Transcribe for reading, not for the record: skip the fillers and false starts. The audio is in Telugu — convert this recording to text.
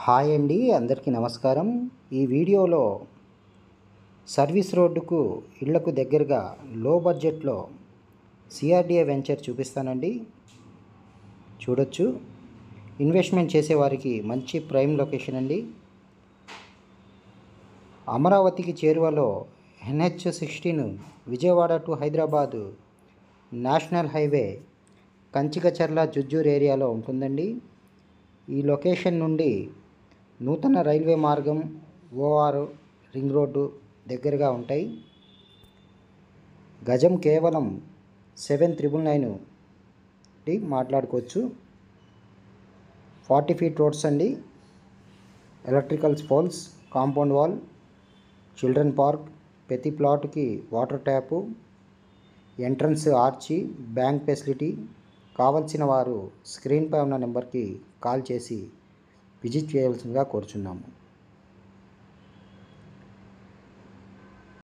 హాయ్ అండి, అందరికీ నమస్కారం. ఈ వీడియోలో సర్వీస్ రోడ్డుకు ఇళ్లకు దగ్గరగా లో బడ్జెట్లో సిఆర్డిఏ వెంచర్ చూపిస్తానండి. చూడొచ్చు, ఇన్వెస్ట్మెంట్ చేసేవారికి మంచి ప్రైమ్ లొకేషన్ అండి. అమరావతికి చేరువలో NH-16 Vijayawada to Hyderabad national highway Kanchikacherla Jujjur ఏరియాలో ఉంటుందండి. ఈ లొకేషన్ నుండి నూతన రైల్వే మార్గం, OR రింగ్ రోడ్డు దగ్గరగా ఉంటాయి. గజం కేవలం 7,999 మాట్లాడుకోవచ్చు. 40 feet రోడ్స్ అండి. Electrical poles, compound wall, children park, ప్రతి ప్లాట్కి water tap, entrance arch, bank facility. కావలసిన వారు స్క్రీన్పై ఉన్న నెంబర్కి కాల్ చేసి విజిట్ చేయవలసిందిగా కోరుచున్నాము.